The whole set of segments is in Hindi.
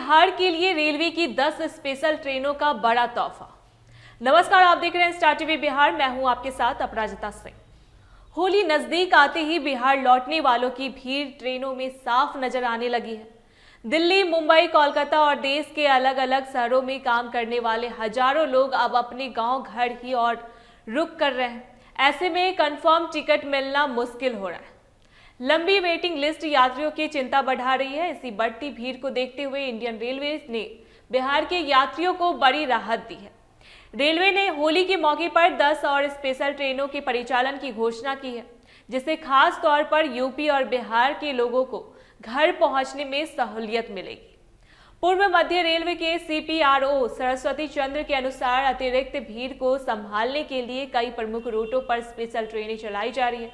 बिहार के लिए रेलवे की 10 स्पेशल ट्रेनों का बड़ा तोहफा। नमस्कार, आप देख रहे हैं स्टार टीवी बिहार। मैं हूं आपके साथ अपराजिता सिंह। होली नजदीक आते ही बिहार लौटने वालों की भीड़ ट्रेनों में साफ नजर आने लगी है। दिल्ली, मुंबई, कोलकाता और देश के अलग अलग शहरों में काम करने वाले हजारों लोग अब अपने गांव घर ही और रुक कर रहे हैं। ऐसे में कंफर्म टिकट मिलना मुश्किल हो रहा है। लंबी वेटिंग लिस्ट यात्रियों की चिंता बढ़ा रही है। इसी बढ़ती भीड़ को देखते हुए इंडियन रेलवे ने बिहार के यात्रियों को बड़ी राहत दी है। रेलवे ने होली के मौके पर 10 और स्पेशल ट्रेनों के परिचालन की घोषणा की है, जिससे खास तौर पर यूपी और बिहार के लोगों को घर पहुंचने में सहूलियत मिलेगी। पूर्व मध्य रेलवे के CPRO सरस्वती चंद्र के अनुसार अतिरिक्त भीड़ को संभालने के लिए कई प्रमुख रूटों पर स्पेशल ट्रेनें चलाई जा रही है।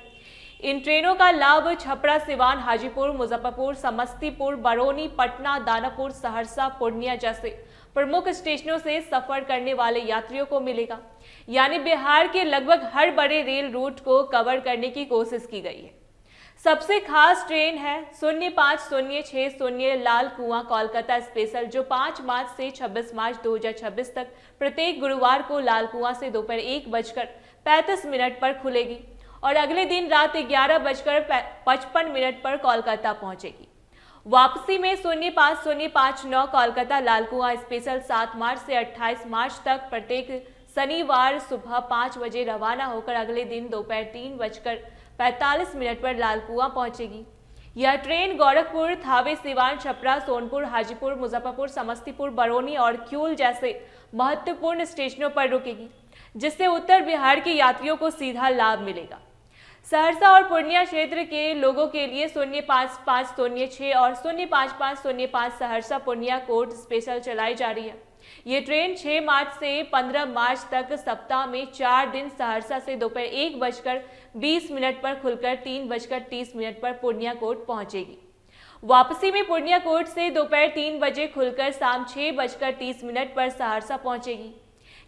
इन ट्रेनों का लाभ छपरा, सिवान, हाजीपुर, मुजफ्फरपुर, समस्तीपुर, बरौनी, पटना, दानापुर, सहरसा, पूर्णिया जैसे प्रमुख स्टेशनों से सफर करने वाले यात्रियों को मिलेगा। यानी बिहार के लगभग हर बड़े रेल रूट को कवर करने की कोशिश की गई है। सबसे खास ट्रेन है 0506 लाल कुआं कोलकाता स्पेशल, जो 5 मार्च से 26 मार्च 2026 तक प्रत्येक गुरुवार को लाल कुआं से दोपहर 1:35 पर खुलेगी और अगले दिन रात 11:55 पर कोलकाता पहुंचेगी। वापसी में 0509 कोलकाता लाल कुआं स्पेशल 7 मार्च से 28 मार्च तक प्रत्येक शनिवार सुबह 5 बजे रवाना होकर अगले दिन दोपहर 3:45 पर लाल कुआं पहुंचेगी। यह ट्रेन गोरखपुर, थावे, सिवान, छपरा, सोनपुर, हाजीपुर, मुजफ्फरपुर, समस्तीपुर, बरौनी और क्यूल जैसे महत्वपूर्ण स्टेशनों पर रुकेगी, जिससे उत्तर बिहार के यात्रियों को सीधा लाभ मिलेगा। सहरसा और पूर्णिया क्षेत्र के लोगों के लिए 055006 और 055005 सहरसा पूर्णिया कोट स्पेशल चलाई जा रही है। ये ट्रेन 6 मार्च से 15 मार्च तक सप्ताह में 4 दिन सहरसा से दोपहर 1:20 पर खुलकर 3:30 पर पूर्णिया कोट पहुंचेगी। वापसी में पूर्णिया कोट से दोपहर 3 बजे खुलकर शाम 6:30 पर सहरसा पहुंचेगी।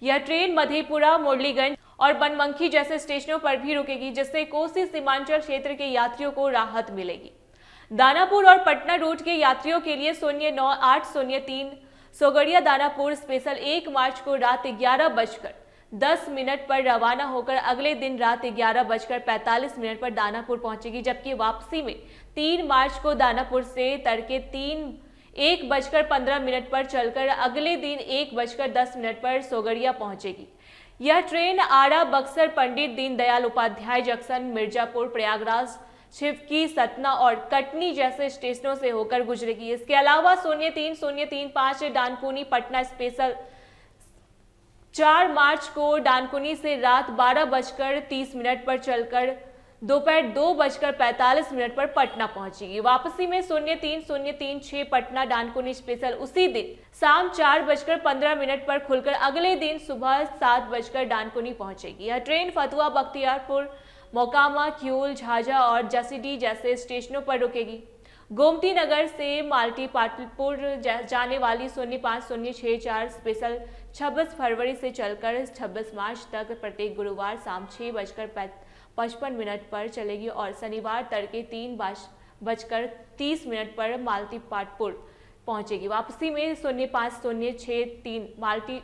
यह ट्रेन मधेपुरा, मुरलीगंज और बनमनखी जैसे स्टेशनों पर भी रुकेगी, जिससे कोसी सीमांचल क्षेत्र के यात्रियों को राहत मिलेगी। दानापुर और पटना रूट के यात्रियों के लिए 09-803 सोगड़िया दानापुर स्पेशल 1 मार्च को रात 11:10 पर रवाना होकर अगले दिन रात 11:45 पर दानापुर पहुंचेगी, जबकि वापसी में 3 मार्च को दानापुर से तड़के 1:15 पर चलकर अगले दिन 1:10 पर सोगड़िया पहुंचेगी। यह ट्रेन आरा, बक्सर, पंडित दीनदयाल उपाध्याय जंक्शन, मिर्जापुर, प्रयागराज, छिवकी, सतना और कटनी जैसे स्टेशनों से होकर गुजरेगी। इसके अलावा 03-03-5 डानकुनी पटना स्पेशल 4 मार्च को डानकुनी से रात 12:30 पर चलकर दोपहर 2:45 पर पटना पहुंचेगी। वापसी में 03-03-6 पटना डानकुनी स्पेशल उसी दिन शाम 4:15 पर खुलकर अगले दिन सुबह 7 डानकुनी पहुंचेगी। यह ट्रेन फतुहा, बख्तियारपुर, मोकामा, क्यूल, झाझा और जसीडीह जैसे स्टेशनों पर रुकेगी। गोमती नगर से माल्टी पाटपुर जाने वाली 0506 स्पेशल 26 फरवरी से चलकर 26 मार्च तक प्रत्येक गुरुवार शाम 6:55 पर चलेगी और शनिवार तड़के 3:30 पर माल्टी पाटपुर पहुंचेगी। वापसी में 0506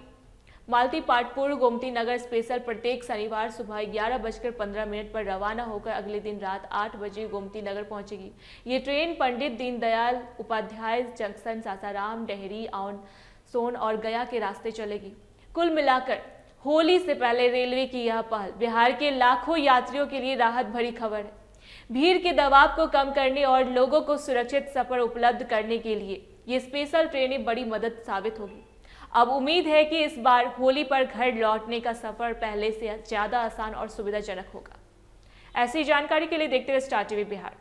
माल्टी पाटपुर गोमती नगर स्पेशल प्रत्येक शनिवार सुबह 11:15 पर रवाना होकर अगले दिन रात 8 बजे गोमती नगर पहुंचेगी। ये ट्रेन पंडित दीनदयाल उपाध्याय जंक्शन, सासाराम, डेहरी, सोन और गया के रास्ते चलेगी। कुल मिलाकर होली से पहले रेलवे की यह पहल बिहार के लाखों यात्रियों के लिए राहत भरी खबर है। भीड़ के दबाव को कम करने और लोगों को सुरक्षित सफर उपलब्ध करने के लिए ये स्पेशल ट्रेनें बड़ी मदद साबित होगी। अब उम्मीद है कि इस बार होली पर घर लौटने का सफर पहले से ज्यादा आसान और सुविधाजनक होगा। ऐसी जानकारी के लिए देखते रहिए स्टार टीवी बिहार।